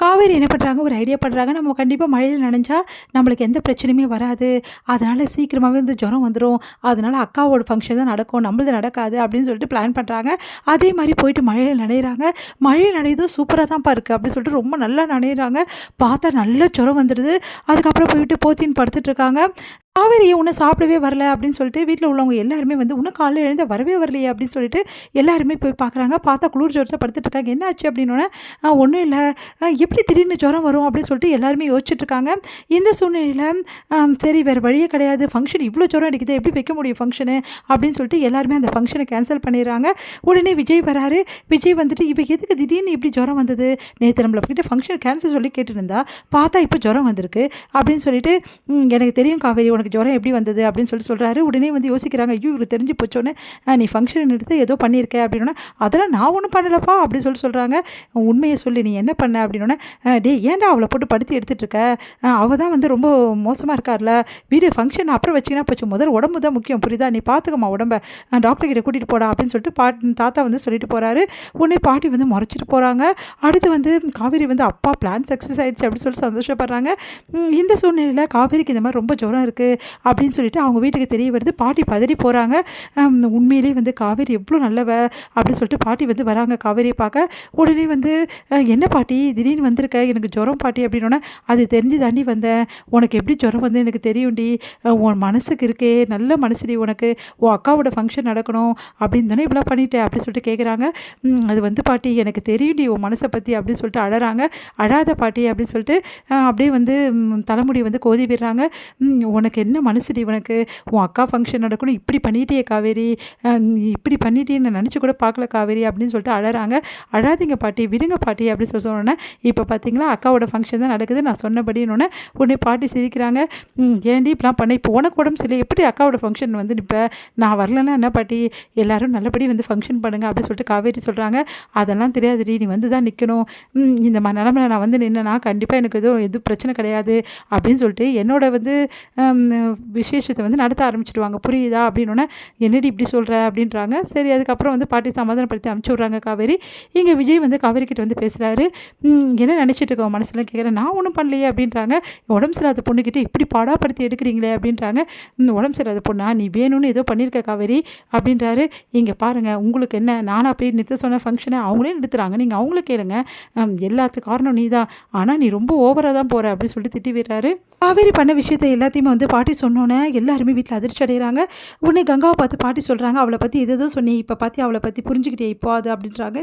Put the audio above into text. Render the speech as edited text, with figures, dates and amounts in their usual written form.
காவேரி என்ன பண்ணுறாங்க, ஒரு ஐடியா பண்ணுறாங்க. நம்ம கண்டிப்பாக மழையில் நனைஞ்சா நம்மளுக்கு எந்த பிரச்சனையுமே வராது. அதனால் சீக்கிரமாகவே வந்து ஜுரம் வந்துடும். அதனால் அக்காவோட ஃபங்க்ஷன் தான் நடக்கும், நம்மளது நடக்காது அப்படின்னு சொல்லிட்டு பிளான் பண்ணுறாங்க. அதே மாதிரி போயிட்டு மழையில் நனையிறாங்க. மழையில் நனையதும் சூப்பராக தான்ப்பா இருக்குது அப்படின்னு சொல்லிட்டு ரொம்ப நல்லா நனையிறாங்க. பார்த்தா நல்ல ஜுரம் வந்துடுது. அதுக்கப்புறம் போயிட்டு போத்தின்னு படுத்துட்ருக்காங்க. காவேரி உன்னை சாப்பிடவே வரல அப்படின்னு சொல்லிட்டு வீட்டில் உள்ளவங்க எல்லாருமே வந்து இன்னும் காலையில் எழுந்த வரவே வரலையே அப்படின்னு சொல்லிட்டு எல்லாருமே போய் பார்க்குறாங்க. பார்த்தா குளிர் ஜுரத்தில் படுத்துட்டு இருக்காங்க. என்ன ஆச்சு அப்படின்னோடனே ஒன்றும் இல்லை, எப்படி திடீர்னு ஜுரம் வரும் அப்படின்னு சொல்லிட்டு எல்லாருமே யோசிச்சுட்ருக்காங்க. இந்த சூழ்நிலையில் சரி வேறு வழியே கிடையாது, ஃபங்க்ஷன் இவ்வளோ ஜுரம் அடிக்குது, எப்படி வைக்க முடியும் ஃபங்க்ஷனு அப்படின்னு சொல்லிட்டு எல்லாருமே அந்த ஃபங்க்ஷனை கேன்சல் பண்ணிடுறாங்க. உடனே விஜய் வராரு. விஜய் வந்துட்டு இப்போ எதுக்கு திடீர்னு இப்படி ஜுரம் வந்தது, நேற்று நம்மளை போய்ட்டு ஃபங்க்ஷன் கேன்சல் சொல்லி கேட்டுருந்தா பார்த்தா இப்போ ஜுரம் வந்திருக்கு அப்படின்னு சொல்லிட்டு எனக்கு தெரியும் காவேரி உனக்கு ஜுரம் எப்படி வந்தது அப்படின்னு சொல்கிறாரு. உடனே வந்து யோசிக்கிறாங்க, ஐயோ இவருக்கு தெரிஞ்சு போச்சோன்னே நீ ஃபங்க்ஷன் எடுத்து ஏதோ பண்ணியிருக்க அப்படின்னா, அதெல்லாம் நான் ஒன்றும் பண்ணலப்பா அப்படின்னு சொல்கிறாங்க. உண்மையை சொல்லி நீ என்ன பண்ண அப்படின்னோடனே, ஏன்டா அவளை போட்டு படுத்தி எடுத்துகிட்டு இருக்க, அவள் தான் வந்து ரொம்ப மோசமாக இருக்கார்ல, வீடு ஃபங்க்ஷன் அப்புறம் வச்சிங்கன்னா போச்சு, முதல் உடம்பு தான் முக்கியம் புரியுதா, நீ பார்த்துக்கம்மா உடம்பை, டாக்டர் கிட்ட கூட்டிகிட்டு போடா அப்படின்னு சொல்லிட்டு தாத்தா வந்து சொல்லிட்டு போகிறாரு. உடனே பாட்டி வந்து முறைச்சிட்டு போகிறாங்க. அடுத்து வந்து காவேரி வந்து அப்பா பிளான் சக்ஸஸ் ஆகிடுச்சு அப்படின்னு சொல்லிட்டு சந்தோஷப்படுறாங்க. இந்த சூழ்நிலையில் காவேரிக்கு இந்த மாதிரி ரொம்ப ஜுரம் இருக்குது அப்படின்னு சொல்லிட்டு அவங்க வீட்டுக்கு தெரிய வருது. பாட்டி பதறி போகிறாங்க. உண்மையிலேயே வந்து காவேரி எவ்வளோ நல்லவ அப்படின்னு சொல்லிட்டு பாட்டி வந்து வராங்க காவேரியை பார்க்க. உடனே வந்து என்ன பாட்டி திடீர்னு வந்திருக்க, எனக்கு ஜுரம் பாட்டி அப்படின்னோடனே, அது தெரிஞ்சு தாண்டி வந்தேன், உனக்கு எப்படி ஜுரம் வந்து எனக்கு தெரியும்டி, உன் மனசுக்கு இருக்கே நல்ல மனசுடி, உனக்கு உன் அக்காவோட ஃபங்க்ஷன் நடக்கணும் அப்படின்னு தானே இவ்வளோ பண்ணிட்டேன் அப்படின்னு சொல்லிட்டு கேட்குறாங்க. அது வந்து பாட்டி எனக்கு தெரியும்டி உன் மனசை பற்றி அப்படின்னு சொல்லிட்டு அழறாங்க. அழாத பாட்டி அப்படின்னு சொல்லிட்டு அப்படியே வந்து தலைமுடி வந்து கோதி விடுறாங்க. உனக்கு என்ன மனசுடி, உனக்கு உன் அக்கா ஃபங்க்ஷன் நடக்கணும், இப்படி பண்ணிட்டியே காவேரி, இப்படி பண்ணிட்டேன்னு நான் நினச்சி கூட பார்க்கல காவேரி அப்படின்னு சொல்லிட்டு அழறாங்க. அழாதீங்க பாட்டி விடுங்க பாட்டி அப்படின்னு சொன்னோன்னே, இப்போ பார்த்தீங்களா அக்காவோட ஃபங்க்ஷன் தான் நடக்குது நான் சொன்னபடினோடனே உடனே பாட்டி சிரிக்கிறாங்க. ஏன்டி இப்படிலாம் பண்ண, இப்போ உனக்கு உடம்பு சரி எப்படி அக்காவோட ஃபங்க்ஷன் வந்து இப்போ நான் வரலன்னா என்ன பாட்டி, எல்லோரும் நல்லபடி வந்து ஃபங்க்ஷன் பண்ணுங்க அப்படின்னு சொல்லிட்டு காவேரி சொல்கிறாங்க. அதெல்லாம் தெரியாதுடி, நீ வந்து தான் நிற்கணும், இந்த மாதிரி நிலமையில நான் வந்து நின்னேன்னா கண்டிப்பாக எனக்கு எதுவும் பிரச்சனை கிடையாது அப்படின்னு சொல்லிட்டு என்னோட வந்து விசேஷத்தை வந்து நடத்த ஆரம்பிச்சிடுவாங்க புரியுதா அப்படின்னோடனே, என்னடி இப்படி சொல்கிற அப்படின்றாங்க. சரி அதுக்கப்புறம் வந்து பாட்டி சமாதானப்படுத்தி அனுப்பிச்சி விட்றாங்க காவேரி. இங்கே விஜய் வந்து காவேரி கிட்ட வந்து பேசுகிறாரு. என்ன நினச்சிட்டு இருக்கோம் மனசுலாம் கேட்குறேன், நான் ஒன்றும் பண்ணலையே அப்படின்றாங்க. உடம்பு சரியாத பொண்ணுக்கிட்ட இப்படி பாடாப்படுத்தி எடுக்கிறீங்களே அப்படின்றாங்க. உடம்பு சரியாத பொண்ணா, நீ வேணும்னு ஏதோ பண்ணியிருக்க காவேரி அப்படின்றாரு. இங்கே பாருங்கள் உங்களுக்கு என்ன, நானாக போய் நிறுத்த சொன்ன ஃபங்க்ஷனை அவங்களே நிறுத்துறாங்க, நீங்கள் அவங்களே கேளுங்க, எல்லாத்துக்கும் காரணம் நீ தான், ஆனால் நீ ரொம்ப ஓவராக தான் போகிற அப்படின்னு சொல்லிட்டு திட்டி விடுறாரு. காவேரி பண்ண விஷயத்தை எல்லாத்தையுமே வந்து பாட்டி சொன்னோன்னே எல்லாருமே வீட்டில் அதிர்ச்சி அடைகிறாங்க. உடனே கங்காவை பார்த்து பாட்டி சொல்கிறாங்க, அவளை பற்றி எதோ சொன்னி இப்போ பார்த்து அவளை பற்றி புரிஞ்சுக்கிட்டே இப்போ அது அப்படின்றாங்க.